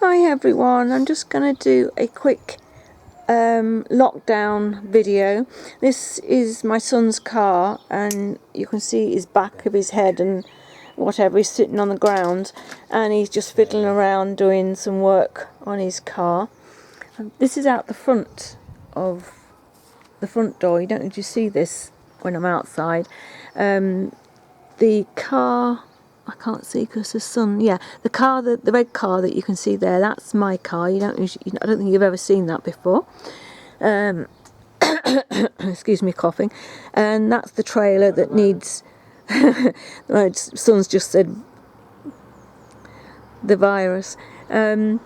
Hi everyone, I'm just going to do a quick lockdown video. This is my son's car and you can see his back of his head and whatever. He's sitting on the ground and he's just fiddling around doing some work on his car. This is out the front of the front door. You don't need to see this when I'm outside. The car, I can't see because the sun. Yeah, the car, the red car that you can see there, that's my car. I don't think you've ever seen that before. Excuse me, coughing. And that's the trailer that needs. My son's just said the virus. That's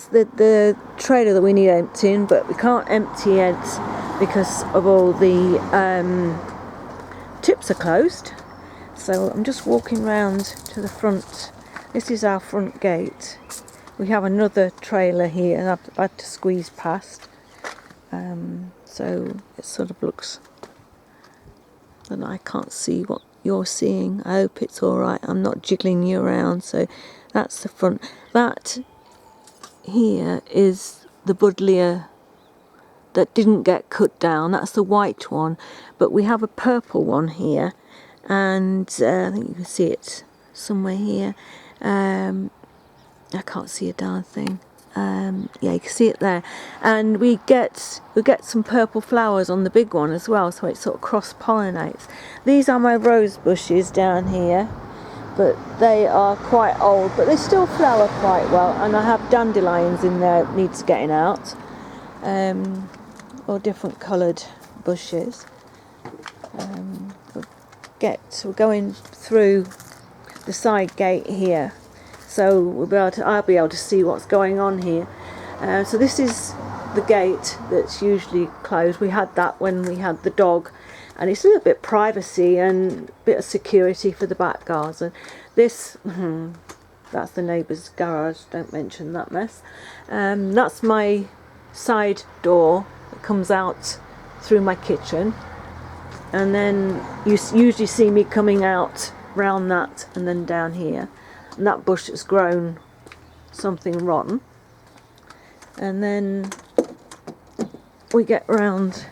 the trailer that we need emptying, but we can't empty it because of all the tips are closed. So I'm just walking round to the front. This is our front gate. We have another trailer here and I've had to squeeze past. So it sort of looks that I can't see what you're seeing. I hope it's alright. I'm not jiggling you around. So that's the front. That here is the buddleia that didn't get cut down. That's the white one. But we have a purple one here. And I think you can see it somewhere here. I can't see a darn thing. Yeah, you can see it there. And we get some purple flowers on the big one as well, so it sort of cross-pollinates. These are my rose bushes down here, but they are quite old, but they still flower quite well. And I have dandelions in there that needs getting out, or different coloured bushes. We're going through the side gate here, so I'll be able to see what's going on here. So this is the gate that's usually closed. We had that when we had the dog, and it's a little bit privacy and a bit of security for the back garden. This, that's the neighbour's garage, don't mention that mess. That's my side door that comes out through my kitchen. And then you usually see me coming out round that and then down here. And that bush has grown something rotten. And then we get round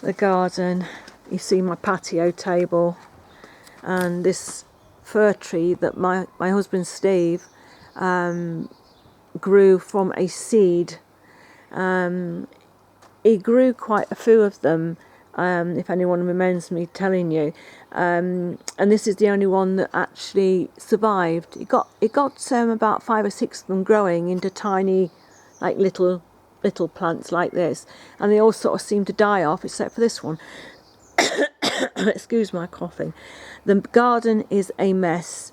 the garden. You see my patio table and this fir tree that my husband Steve grew from a seed. He grew quite a few of them. If anyone remembers me telling you, and this is the only one that actually survived. It got about 5 or 6 of them growing into tiny, like little plants like this, and they all sort of seem to die off except for this one. Excuse my coughing. The garden is a mess.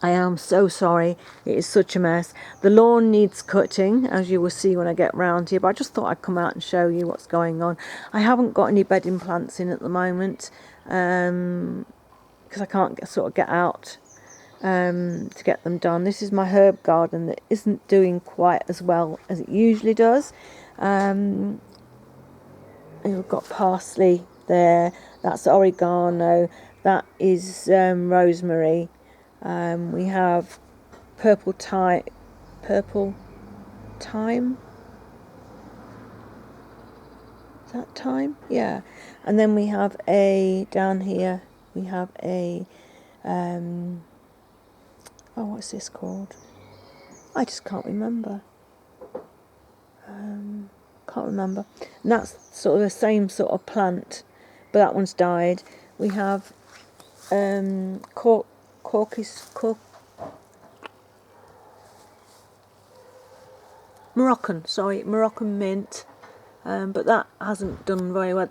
I am so sorry, it is such a mess. The lawn needs cutting, as you will see when I get round here, but I just thought I'd come out and show you what's going on. I haven't got any bedding plants in at the moment, because I can't get out to get them done. This is my herb garden that isn't doing quite as well as it usually does. We've got parsley there, that's oregano, that is rosemary. We have purple thyme. Is that thyme? Yeah. And then we have down here, we have what's this called? I just can't remember. Can't remember. And that's sort of the same sort of plant, but that one's died. We have Moroccan mint, but that hasn't done very well.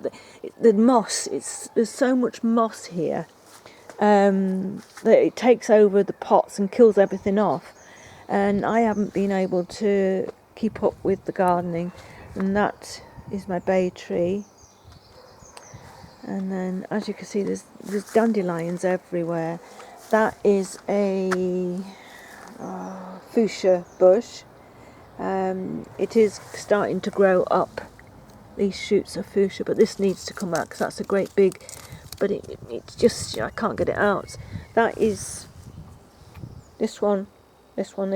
The moss, there's so much moss here that it takes over the pots and kills everything off, and I haven't been able to keep up with the gardening. And that is my bay tree. And then, as you can see, there's dandelions everywhere. That is a fuchsia bush. It is starting to grow up, these shoots of fuchsia, but this needs to come out because that's a great big, but it's just, I can't get it out. That is this one This one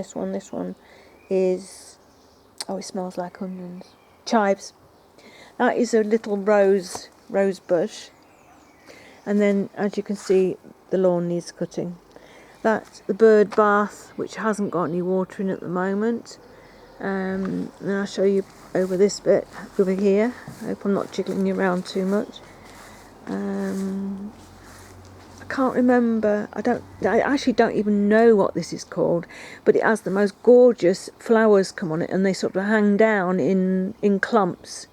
is, oh, it smells like onions. Chives. That is a little rose bush. And then, as you can see, the lawn needs cutting. That's the bird bath, which hasn't got any water in at the moment. And I'll show you over this bit over here. I hope I'm not jiggling you around too much. I can't remember. I actually don't even know what this is called, but it has the most gorgeous flowers come on it, and they sort of hang down in clumps.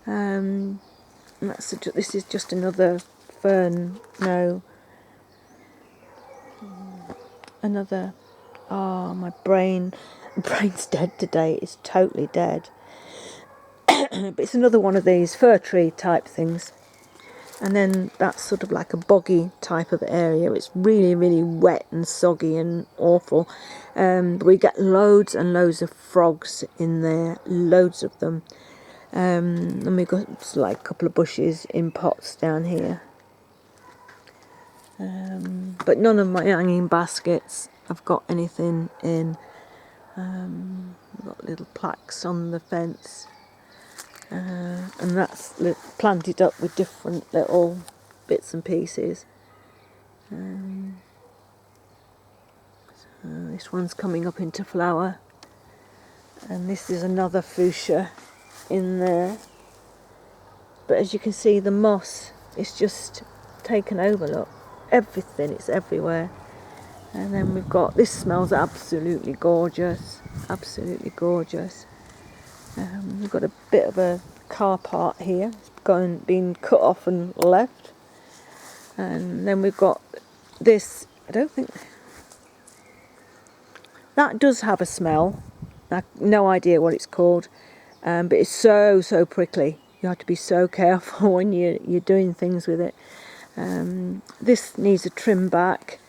This is just another fern. No, another. Oh, my brain's dead today. It's totally dead. But it's another one of these fir tree type things. And then that's sort of like a boggy type of area. It's really, really wet and soggy and awful. But we get loads and loads of frogs in there, loads of them. And we've got like a couple of bushes in pots down here. But none of my hanging baskets have got anything in. We've got little plaques on the fence. And that's planted up with different little bits and pieces. This one's coming up into flower, and this is another fuchsia in there. But as you can see, the moss is just taken over. Look, everything, it's everywhere. And then we've got, this smells absolutely gorgeous, absolutely gorgeous. We've got a bit of a car part here, it's been cut off and left. And then we've got this, I don't think, that does have a smell. I have no idea what it's called, but it's so prickly. You have to be so careful when you're doing things with it. This needs a trim back,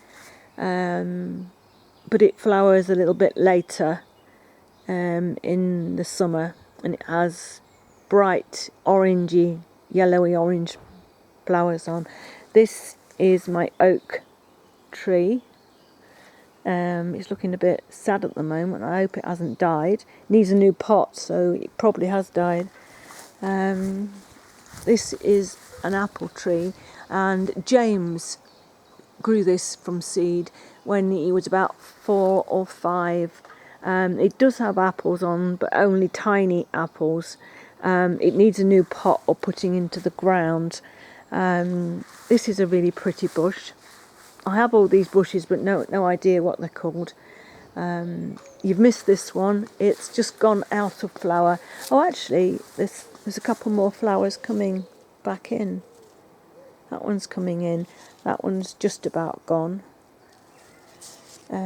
but it flowers a little bit later in the summer, and it has bright orangey, yellowy orange flowers on. This is my oak tree. It's looking a bit sad at the moment. I hope it hasn't died. It needs a new pot, so it probably has died. This is an apple tree, and James grew this from seed when he was about 4 or 5. It does have apples on, but only tiny apples. It needs a new pot or putting into the ground. This is a really pretty bush. I have all these bushes, but no idea what they're called. You've missed this one. It's just gone out of flower. Oh, actually, there's a couple more flowers coming back in. That one's coming in. That one's just about gone. But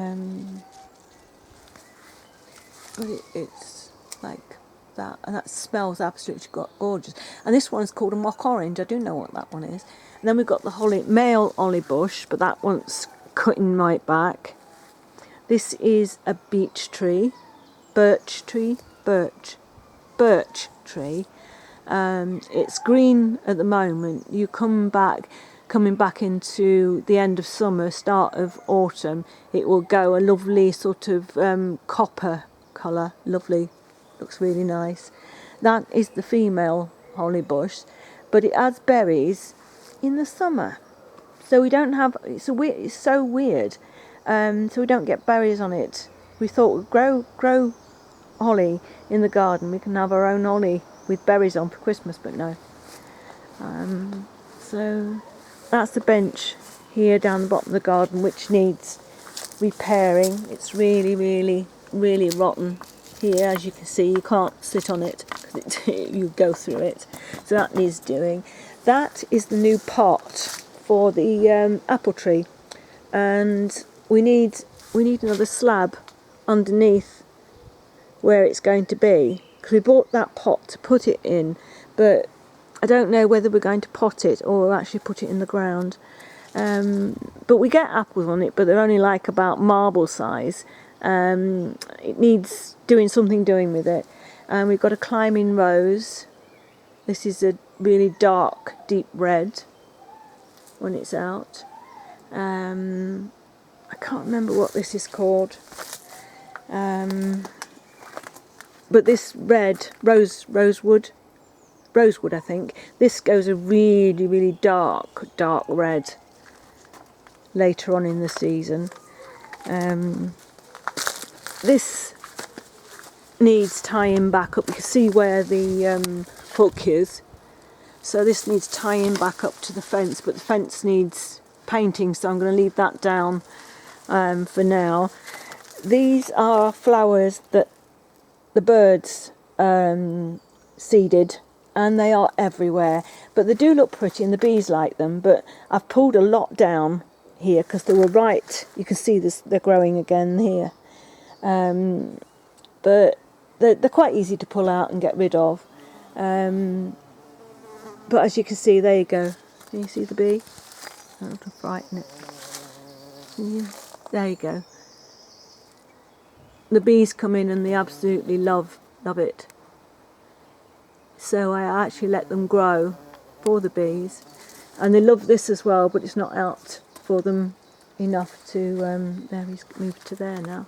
it's like that, and that smells absolutely gorgeous. And this one's called a mock orange. I do know what that one is. And then we've got the male holly bush, but that one's cutting right back. This is a birch tree. It's green at the moment. You coming back into the end of summer, start of autumn, it will go a lovely sort of copper colour. Lovely, looks really nice. That is the female holly bush, but it has berries in the summer, so we don't have. It's so weird. So we don't get berries on it. We thought we'd grow holly in the garden. We can have our own holly with berries on for Christmas, but no. So that's the bench here down the bottom of the garden, which needs repairing. It's really, really, really rotten here. As you can see, you can't sit on it because you go through it. So that needs doing. That is the new pot for the apple tree, and we need another slab underneath where it's going to be, because we bought that pot to put it in, but I don't know whether we're going to pot it or actually put it in the ground. But we get apples on it, but they're only like about marble size. It needs something with it. We've got a climbing rose. This is a really dark, deep red when it's out. I can't remember what this is called. But this red rosewood, I think, this goes a really, really dark red later on in the season. This needs tying back up. You can see where the hook is. So this needs tying back up to the fence, but the fence needs painting, so I'm going to leave that down for now. These are flowers that the birds seeded, and they are everywhere. But they do look pretty, and the bees like them. But I've pulled a lot down here because they were right. You can see this; they're growing again here. But they're quite easy to pull out and get rid of. But as you can see, there you go. Can you see the bee? I don't want to frighten it. There you go. The bees come in and they absolutely love it. So I actually let them grow for the bees, and they love this as well. But it's not out for them enough to. There, he's moved to there now.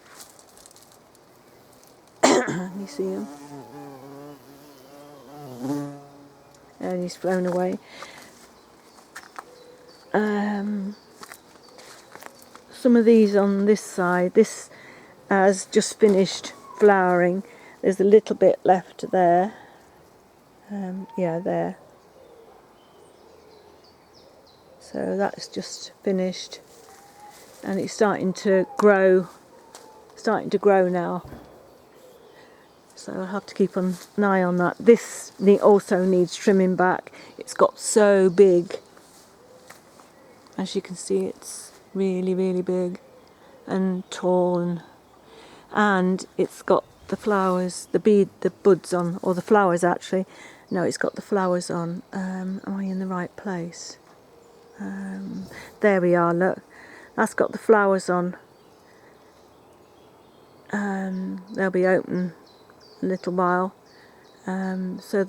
You see him? And he's flown away. Some of these on this side, this has just finished flowering. There's a little bit left there. Yeah, there. So that's just finished, and it's starting to grow now. So I'll have to keep an eye on that. This also needs trimming back. It's got so big. As you can see, it's really, really big and tall, and it's got the flowers, the buds on, or the flowers actually. No, it's got the flowers on. Am I in the right place? There we are, look. That's got the flowers on. They'll be open a little while. So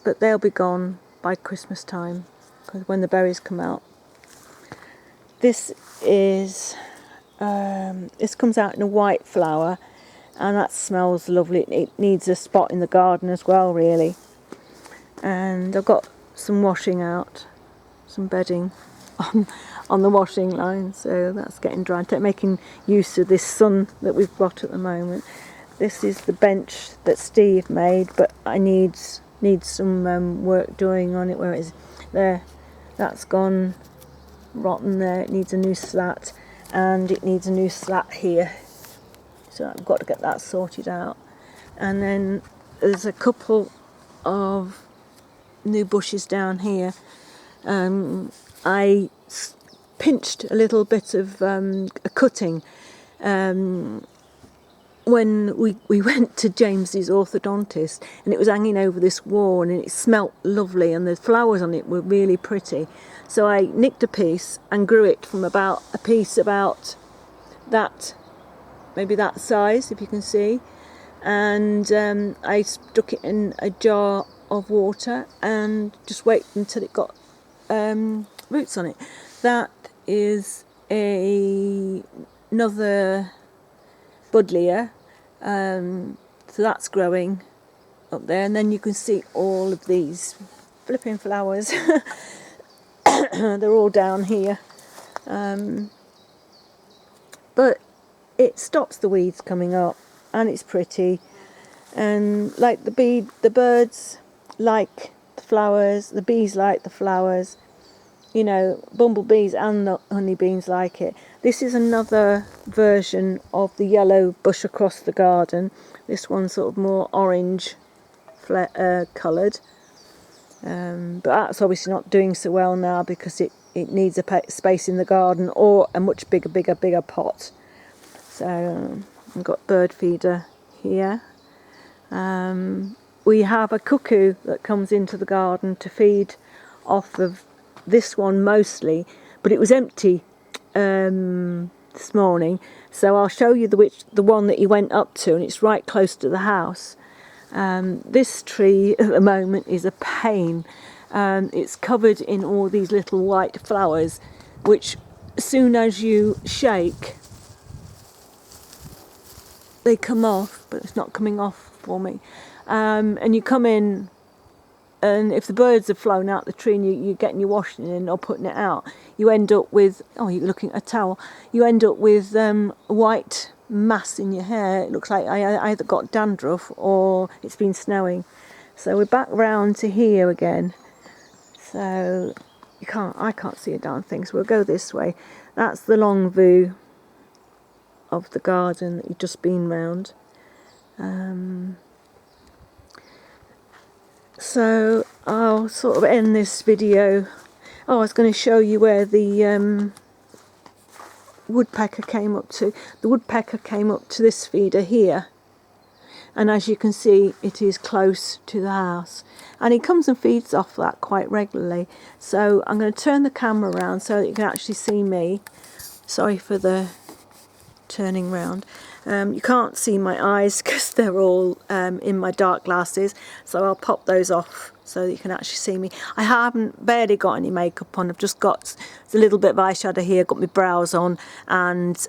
but they'll be gone by Christmas time, because when the berries come out. This is, this comes out in a white flower, and that smells lovely. It needs a spot in the garden as well, really. And I've got some washing out, some bedding on the washing line, so that's getting dry. Making use of this sun that we've got at the moment. This is the bench that Steve made, but I needs some work doing on it. Where it is there, that's gone rotten there. It needs a new slat, and it needs a new slat here. So I've got to get that sorted out. And then there's a couple of new bushes down here. I pinched a little bit of a cutting when we went to James's orthodontist, and it was hanging over this wall, and it smelt lovely, and the flowers on it were really pretty. So I nicked a piece and grew it from about a piece about that, maybe that size, if you can see. And I stuck it in a jar of water and just waited until it got roots on it. That is another buddleia. So that's growing up there, and then you can see all of these flipping flowers. They're all down here, but it stops the weeds coming up, and it's pretty. And like the birds like the flowers, the bees like the flowers. You know, bumblebees and the honeybees like it. This is another version of the yellow bush across the garden. This one's sort of more orange coloured. But that's obviously not doing so well now because it needs a space in the garden or a much bigger pot. So I've got bird feeder here. We have a cuckoo that comes into the garden to feed off of this one mostly, but it was empty this morning, so I'll show you the one that he went up to, and it's right close to the house. This tree at the moment is a pain. It's covered in all these little white flowers, which as soon as you shake, they come off, but it's not coming off for me. And you come in, and if the birds have flown out the tree and you're getting your washing in or putting it out, you end up with, oh, you're looking at a towel, you end up with a white mass in your hair. It looks like I either got dandruff or it's been snowing. So we're back round to here again. So I can't see a darn thing, so we'll go this way. That's the long view of the garden that you've just been round. So I'll sort of end this video. Oh, I was going to show you where the woodpecker came up to. The woodpecker came up to this feeder here, and as you can see, it is close to the house, and he comes and feeds off that quite regularly. So I'm going to turn the camera around so that you can actually see me. Sorry for the turning round. You can't see my eyes because they're all in my dark glasses, so I'll pop those off so that you can actually see me. I haven't barely got any makeup on. I've just got a little bit of eyeshadow here, got my brows on, and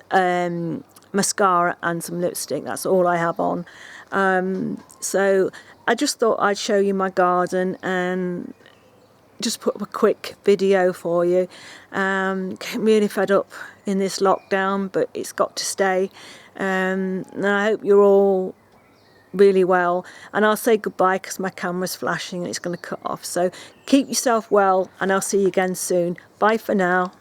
mascara and some lipstick. That's all I have on. So I just thought I'd show you my garden and just put up a quick video for you. Getting really fed up in this lockdown, but it's got to stay. And I hope you're all really well, and I'll say goodbye because my camera's flashing and it's going to cut off. So keep yourself well, and I'll see you again soon. Bye for now.